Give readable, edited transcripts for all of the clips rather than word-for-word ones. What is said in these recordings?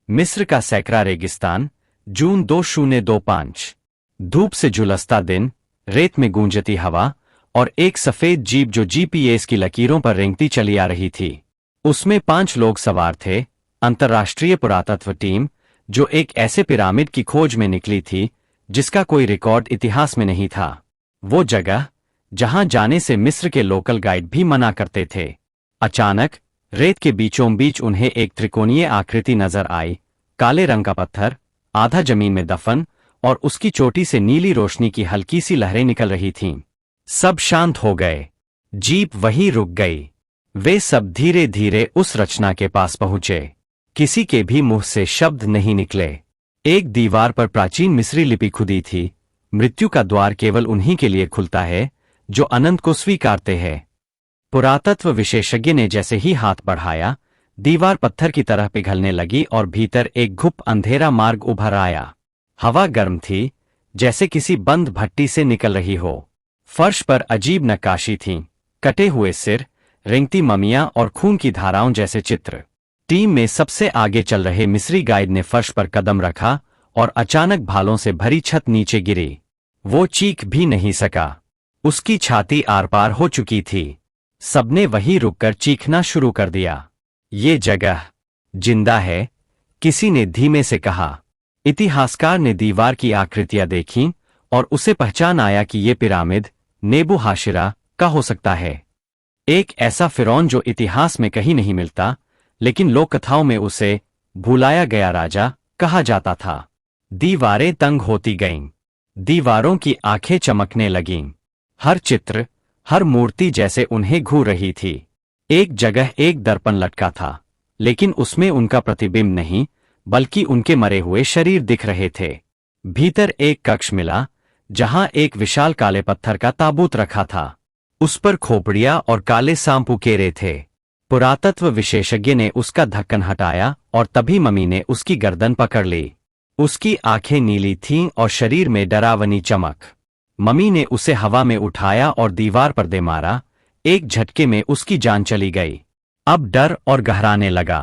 मिस्र का सैकरा रेगिस्तान, जून 2025। धूप से झुलसता दिन, रेत में गूंजती हवा और एक सफेद जीप जो जीपीएस की लकीरों पर रेंगती चली आ रही थी। उसमें 5 लोग सवार थे। अंतर्राष्ट्रीय पुरातत्व टीम, जो एक ऐसे पिरामिड की खोज में निकली थी जिसका कोई रिकॉर्ड इतिहास में नहीं था। वो जगह जहां जाने से मिस्र के लोकल गाइड भी मना करते थे। अचानक रेत के बीचों बीच उन्हें एक त्रिकोणीय आकृति नजर आई। काले रंग का पत्थर, आधा जमीन में दफन, और उसकी चोटी से नीली रोशनी की हल्की सी लहरें निकल रही थीं। सब शांत हो गए। जीप वहीं रुक गई। वे सब धीरे धीरे उस रचना के पास पहुंचे। किसी के भी मुंह से शब्द नहीं निकले। एक दीवार पर प्राचीन मिस्री लिपि खुदी थी। मृत्यु का द्वार केवल उन्हीं के लिए खुलता है जो अनंत को स्वीकारते हैं। पुरातत्व विशेषज्ञ ने जैसे ही हाथ बढ़ाया, दीवार पत्थर की तरह पिघलने लगी और भीतर एक घुप अंधेरा मार्ग उभर आया। हवा गर्म थी, जैसे किसी बंद भट्टी से निकल रही हो। फर्श पर अजीब नक्काशी थीं, कटे हुए सिर, रेंगती ममियां और खून की धाराओं जैसे चित्र। टीम में सबसे आगे चल रहे मिस्री गाइड ने फर्श पर कदम रखा और अचानक भालों से भरी छत नीचे गिरी। वो चीख भी नहीं सका। उसकी छाती आर पार हो चुकी थी। सबने वहीं रुककर चीखना शुरू कर दिया। ये जगह जिंदा है, किसी ने धीमे से कहा। इतिहासकार ने दीवार की आकृतियां देखीं और उसे पहचान आया कि ये पिरामिड नेबू हाशिरा का हो सकता है। एक ऐसा फिरौन जो इतिहास में कहीं नहीं मिलता, लेकिन लोक कथाओं में उसे भुलाया गया राजा कहा जाता था। दीवारें तंग होती गईं। दीवारों की आंखें चमकने लगीं। हर चित्र, हर मूर्ति जैसे उन्हें घूर रही थी। एक जगह एक दर्पण लटका था, लेकिन उसमें उनका प्रतिबिंब नहीं, बल्कि उनके मरे हुए शरीर दिख रहे थे। भीतर एक कक्ष मिला, जहां एक विशाल काले पत्थर का ताबूत रखा था। उस पर खोपड़ियां और काले सांप उकेरे थे। पुरातत्व विशेषज्ञ ने उसका ढक्कन हटाया और तभी मम्मी ने उसकी गर्दन पकड़ ली। उसकी आंखें नीली थीं और शरीर में डरावनी चमक। मम्मी ने उसे हवा में उठाया और दीवार पर दे मारा। एक झटके में उसकी जान चली गई। अब डर और गहराने लगा।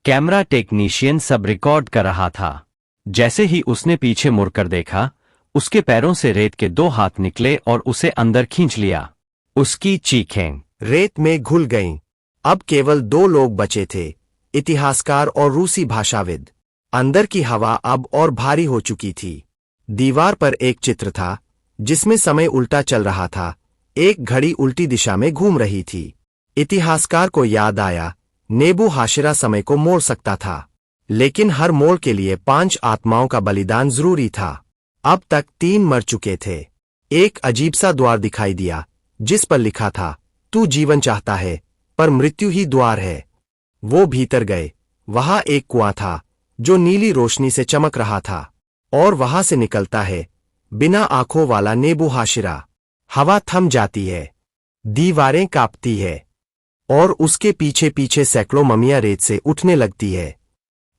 कैमरा टेक्नीशियन सब रिकॉर्ड कर रहा था। जैसे ही उसने पीछे मुड़कर देखा, उसके पैरों से रेत के 2 हाथ निकले और उसे अंदर खींच लिया। उसकी चीखें रेत में घुल गईं। अब केवल 2 लोग बचे थे, इतिहासकार और रूसी भाषाविद। अंदर की हवा अब और भारी हो चुकी थी। दीवार पर एक चित्र था जिसमें समय उल्टा चल रहा था। एक घड़ी उल्टी दिशा में घूम रही थी। इतिहासकार को याद आया, नेबू हाशिरा समय को मोड़ सकता था, लेकिन हर मोड़ के लिए 5 आत्माओं का बलिदान जरूरी था। अब तक 3 मर चुके थे। एक अजीब सा द्वार दिखाई दिया जिस पर लिखा था, तू जीवन चाहता है पर मृत्यु ही द्वार है। वो भीतर गए। वहां एक कुआं था जो नीली रोशनी से चमक रहा था, और वहां से निकलता है बिना आंखों वाला नेबू हाशिरा। हवा थम जाती है, दीवारें कांपती है, और उसके पीछे पीछे सैकड़ों ममियां रेत से उठने लगती है।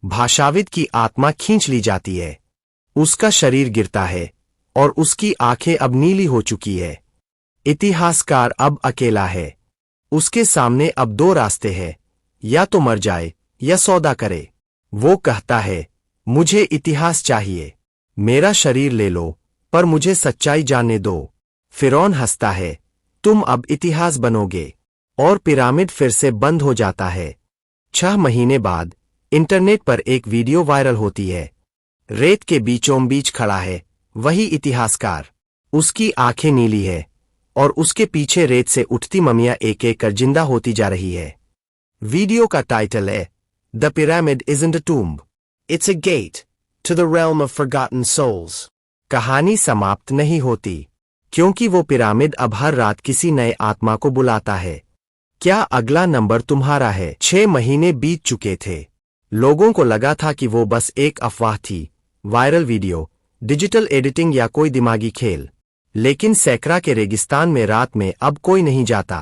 भाषाविद की आत्मा खींच ली जाती है। उसका शरीर गिरता है और उसकी आंखें अब नीली हो चुकी है। इतिहासकार अब अकेला है। उसके सामने अब 2 रास्ते हैं, या तो मर जाए या सौदा करे। वो कहता है, मुझे इतिहास चाहिए, मेरा शरीर ले लो, पर मुझे सच्चाई जानने दो। फिरौन हंसता है, तुम अब इतिहास बनोगे, और पिरामिड फिर से बंद हो जाता है। 6 महीने बाद इंटरनेट पर एक वीडियो वायरल होती है। रेत के बीचों बीच खड़ा है वही इतिहासकार। उसकी आंखें नीली है और उसके पीछे रेत से उठती ममियां एक एक कर जिंदा होती जा रही है। वीडियो का टाइटल है the pyramid isn't a tomb, it's a gate to the realm of forgotten souls. कहानी समाप्त नहीं होती, क्योंकि वो पिरामिड अब हर रात किसी नए आत्मा को बुलाता है। क्या अगला नंबर तुम्हारा है? 6 महीने बीत चुके थे। लोगों को लगा था कि वो बस एक अफवाह थी, वायरल वीडियो, डिजिटल एडिटिंग या कोई दिमागी खेल। लेकिन सैकरा के रेगिस्तान में रात में अब कोई नहीं जाता,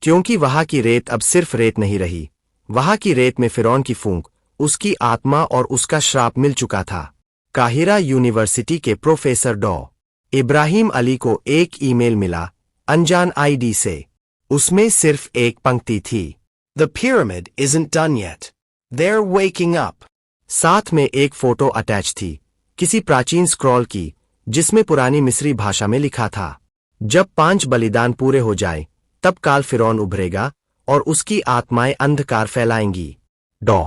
क्योंकि वहां की रेत अब सिर्फ रेत नहीं रही। वहां की रेत में फिरौन की फूंक, उसकी आत्मा और उसका श्राप मिल चुका था। काहिरा यूनिवर्सिटी के प्रोफेसर डॉ. इब्राहिम अली को एक ईमेल मिला अनजान आईडी से। उसमें सिर्फ एक पंक्ति थी, the pyramid isn't done yet. They're waking up. साथ में एक फोटो अटैच थी, किसी प्राचीन स्क्रॉल की, जिसमें पुरानी मिस्री भाषा में लिखा था, जब 5 बलिदान पूरे हो जाए तब काल फिरौन उभरेगा और उसकी आत्माएं अंधकार फैलाएंगी। डॉ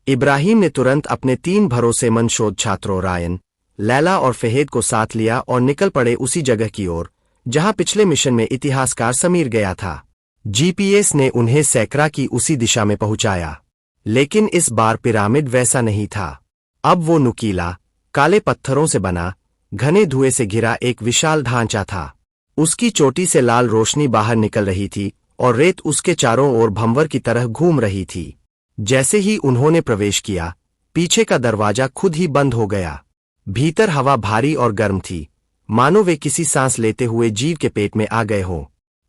इब्राहिम ने तुरंत अपने 3 भरोसेमंद शोध छात्रों रायन, लैला और फहेद को साथ लिया और निकल पड़े उसी जगह की ओर जहां पिछले मिशन में इतिहासकार समीर गया था। जीपीएस ने उन्हें सैकरा की उसी दिशा में पहुंचाया, लेकिन इस बार पिरामिड वैसा नहीं था। अब वो नुकीला, काले पत्थरों से बना, घने धुएं से घिरा एक विशाल ढांचा था। उसकी चोटी से लाल रोशनी बाहर निकल रही थी और रेत उसके चारों ओर भंवर की तरह घूम रही थी। जैसे ही उन्होंने प्रवेश किया, पीछे का दरवाजा खुद ही बंद हो गया। भीतर हवा भारी और गर्म थी, मानो वे किसी सांस लेते हुए जीव के पेट में आ गए हों।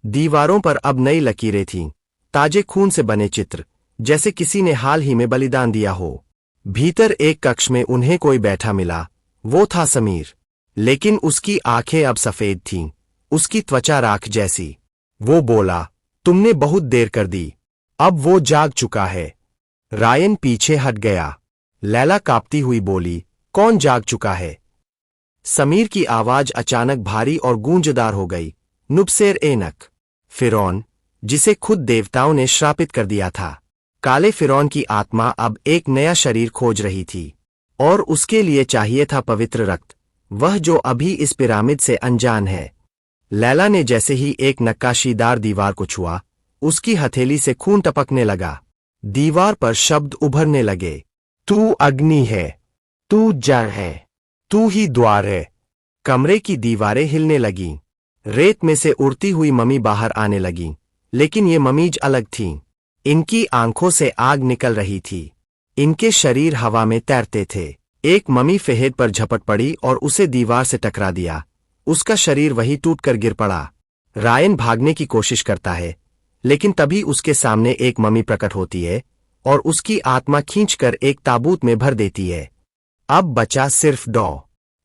दीवारों पर अब नई लकीरें थीं, ताजे खून से बने चित्र, जैसे किसी ने हाल ही में बलिदान दिया हो। भीतर एक कक्ष में उन्हें कोई बैठा मिला, वो था समीर, लेकिन उसकी आंखें अब सफेद थीं, उसकी त्वचा राख जैसी। वो बोला, तुमने बहुत देर कर दी, अब वो जाग चुका है। रायन पीछे हट गया। लैला कांपती हुई बोली, कौन जाग चुका है? समीर की आवाज अचानक भारी और गूंजदार हो गई, नुबसेर एनक, फिरौन, जिसे खुद देवताओं ने श्रापित कर दिया था। काले फिरौन की आत्मा अब एक नया शरीर खोज रही थी, और उसके लिए चाहिए था पवित्र रक्त, वह जो अभी इस पिरामिड से अनजान है। लैला ने जैसे ही एक नक्काशीदार दीवार को छुआ, उसकी हथेली से खून टपकने लगा। दीवार पर शब्द उभरने लगे, तू अग्नि है, तू जड़ है, तू ही द्वार है। कमरे की दीवारें हिलने लगीं, रेत में से उड़ती हुई ममी बाहर आने लगीं, लेकिन ये ममीज अलग थीं। इनकी आंखों से आग निकल रही थी, इनके शरीर हवा में तैरते थे। एक ममी फहेद पर झपट पड़ी और उसे दीवार से टकरा दिया, उसका शरीर वही टूटकर गिर पड़ा। रायन भागने की कोशिश करता है, लेकिन तभी उसके सामने एक ममी प्रकट होती है और उसकी आत्मा खींचकर एक ताबूत में भर देती है। अब बचा सिर्फ डॉ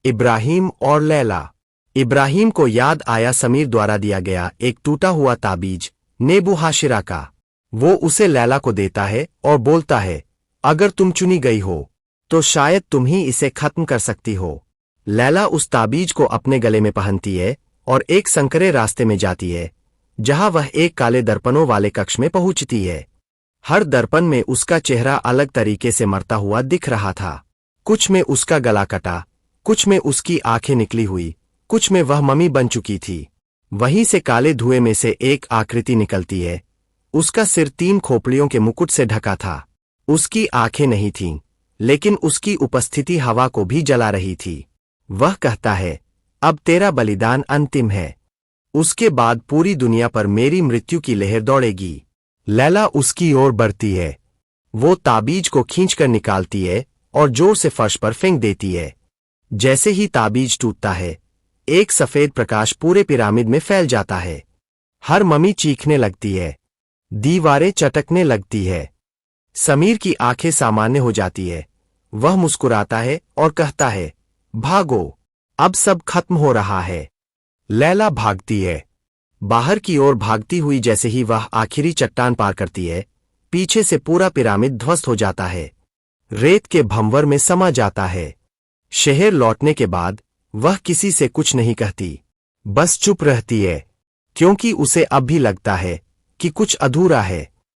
इब्राहिम और लैला। इब्राहिम को याद आया समीर द्वारा दिया गया एक टूटा हुआ ताबीज, नेबू हाशिरा का। वो उसे लैला को देता है और बोलता है, अगर तुम चुनी गई हो तो शायद तुम ही इसे खत्म कर सकती हो। लैला उस ताबीज को अपने गले में पहनती है और एक संकरे रास्ते में जाती है, जहां वह एक काले दर्पणों वाले कक्ष में पहुंचती है। हर दर्पण में उसका चेहरा अलग तरीके से मरता हुआ दिख रहा था। कुछ में उसका गला कटा, कुछ में उसकी आंखें निकली हुई, कुछ में वह ममी बन चुकी थी। वहीं से काले धुएं में से एक आकृति निकलती है। उसका सिर 3 खोपड़ियों के मुकुट से ढका था। उसकी आंखें नहीं थीं, लेकिन उसकी उपस्थिति हवा को भी जला रही थी। वह कहता है, अब तेरा बलिदान अंतिम है, उसके बाद पूरी दुनिया पर मेरी मृत्यु की लहर दौड़ेगी। लैला उसकी ओर बढ़ती है, वो ताबीज को खींचकर निकालती है और जोर से फर्श पर फेंक देती है। जैसे ही ताबीज टूटता है, एक सफेद प्रकाश पूरे पिरामिड में फैल जाता है। हर ममी चीखने लगती है, दीवारें चटकने लगती है। समीर की आंखें सामान्य हो जाती है, वह मुस्कुराता है और कहता है, भागो, अब सब खत्म हो रहा है। लैला भागती है, बाहर की ओर भागती हुई। जैसे ही वह आखिरी चट्टान पार करती है, पीछे से पूरा पिरामिड ध्वस्त हो जाता है, रेत के भंवर में समा जाता है। शहर लौटने के बाद वह किसी से कुछ नहीं कहती, बस चुप रहती है, क्योंकि उसे अब भी लगता है कि कुछ अधूरा है।